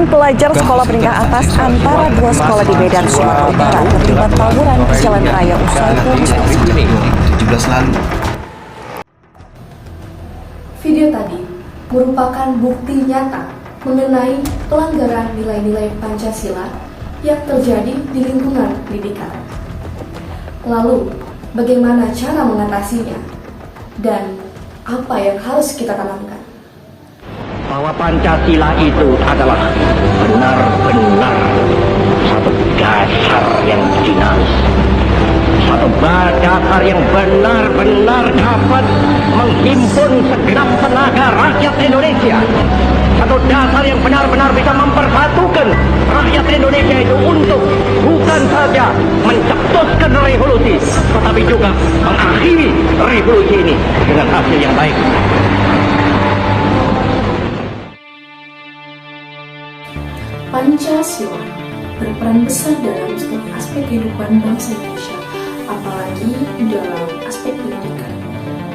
pelajar sekolah menengah atas antara dua sekolah di Medan, Sumatera Utara terlibat tawuran di jalan raya usai puncak 2017 lalu. Video tadi merupakan bukti nyata mengenai pelanggaran nilai-nilai Pancasila yang terjadi di lingkungan pendidikan. Lalu, bagaimana cara mengatasinya? Dan apa yang harus kita tanamkan? Bahwa Pancasila itu adalah benar-benar satu dasar yang dinamis, satu dasar yang benar-benar dapat menghimpun segenap tenaga rakyat Indonesia, satu dasar yang benar-benar bisa mempersatukan rakyat Indonesia itu untuk bukan saja mencetuskan revolusi, tetapi juga mengakhiri revolusi ini dengan hasil yang baik. Pancasila berperan besar dalam aspek kehidupan bangsa Indonesia, apalagi dalam aspek pendidikan.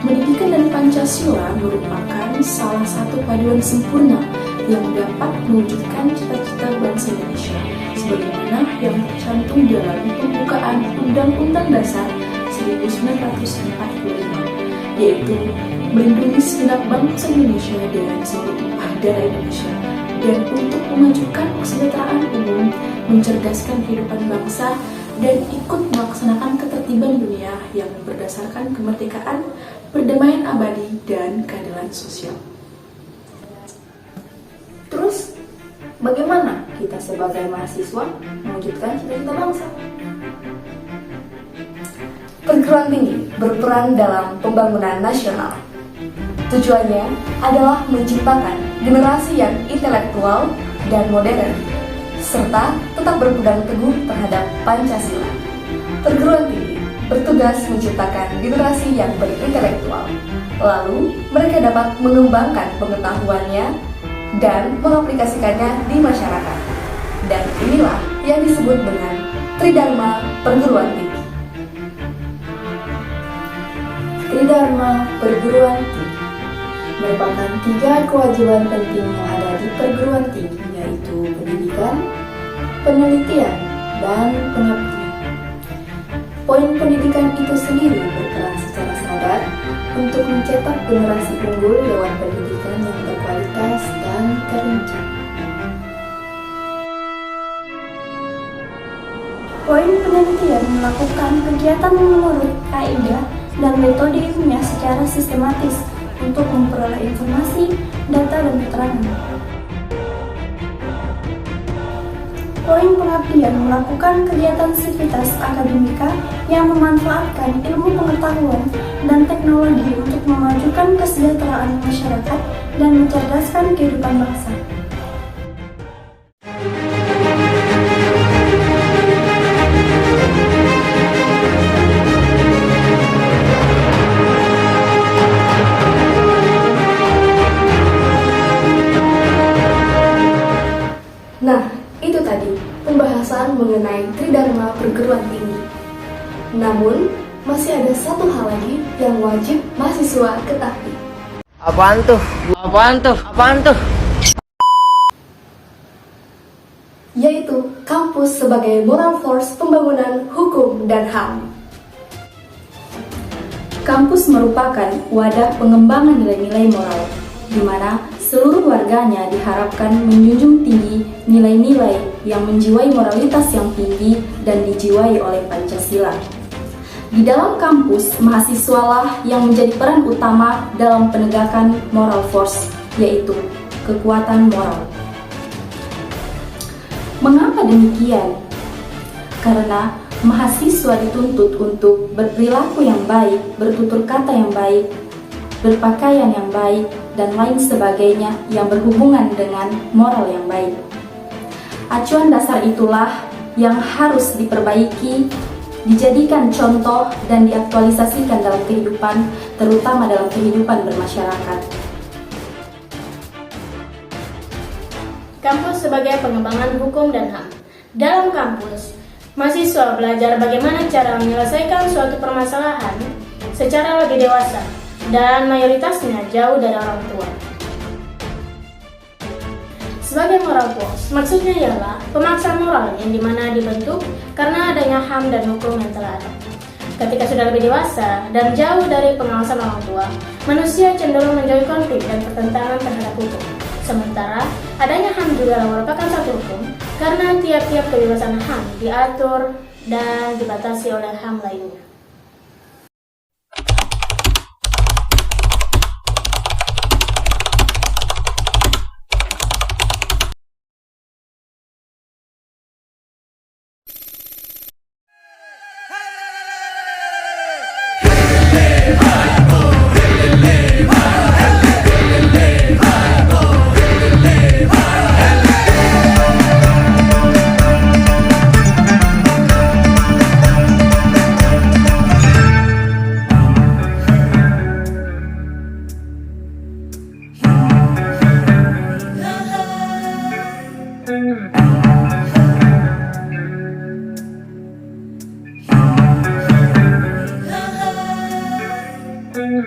Pendidikan dan Pancasila merupakan salah satu paduan sempurna yang dapat mewujudkan cita-cita bangsa Indonesia, sebagaimana yang tercantum dalam pembukaan Undang-Undang Dasar 1945, yaitu melindungi segenap bangsa Indonesia dengan seluruh tumpah darah Indonesia, dan untuk memajukan kesejahteraan umum, mencerdaskan kehidupan bangsa, dan ikut melaksanakan ketertiban dunia yang berdasarkan kemerdekaan, perdamaian abadi, dan keadilan sosial. Terus, bagaimana kita sebagai mahasiswa mewujudkan cita-cita bangsa? Perguruan tinggi berperan dalam pembangunan nasional. Tujuannya adalah menciptakan generasi yang intelektual dan modern, serta tetap berpegang teguh terhadap Pancasila. Perguruan tinggi bertugas menciptakan generasi yang berintelektual, lalu mereka dapat mengembangkan pengetahuannya dan mengaplikasikannya di masyarakat. Dan inilah yang disebut dengan Tridharma Perguruan Tinggi. Tridharma Perguruan Tinggi merupakan 3 kewajiban penting yang ada di perguruan tinggi, yaitu pendidikan, penelitian, dan pengabdian. Poin pendidikan itu sendiri berperan secara sadar untuk mencetak generasi unggul lewat pendidikan yang berkualitas dan terencana. Poin penelitian melakukan kegiatan menurut kaidah dan metode ilmiah secara sistematis untuk memperoleh informasi, data, dan keterangan. Poin pengabdian melakukan kegiatan sivitas akademika yang memanfaatkan ilmu pengetahuan dan teknologi untuk memajukan kesejahteraan masyarakat dan mencerdaskan kehidupan bangsa. Nah, itu tadi pembahasan mengenai Tridharma Perguruan Tinggi. Namun, masih ada satu hal lagi yang wajib mahasiswa ketahui. Apaan tuh? Yaitu kampus sebagai moral force pembangunan hukum dan HAM. Kampus merupakan wadah pengembangan nilai-nilai moral, di mana seluruh warganya diharapkan menjunjung tinggi nilai-nilai yang menjiwai moralitas yang tinggi dan dijiwai oleh Pancasila. Di dalam kampus, mahasiswalah yang menjadi peran utama dalam penegakan moral force, yaitu kekuatan moral. Mengapa demikian? Karena mahasiswa dituntut untuk berperilaku yang baik, bertutur kata yang baik, berpakaian yang baik, dan lain sebagainya yang berhubungan dengan moral yang baik. Acuan dasar itulah yang harus diperbaiki, dijadikan contoh, dan diaktualisasikan dalam kehidupan, terutama dalam kehidupan bermasyarakat. Kampus sebagai pengembangan hukum dan HAM. Dalam kampus, mahasiswa belajar bagaimana cara menyelesaikan suatu permasalahan secara lebih dewasa, dan mayoritasnya jauh dari orang tua. sebagai moral force, maksudnya ialah pemaksaan moral yang dimana dibentuk karena adanya HAM dan hukum yang telah ada. Ketika sudah lebih dewasa dan jauh dari pengawasan orang tua, manusia cenderung menjauhi konflik dan pertentangan terhadap hukum. Sementara adanya HAM juga merupakan satu hukum karena tiap-tiap kebebasan HAM diatur dan dibatasi oleh HAM lainnya.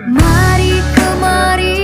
Mari kemari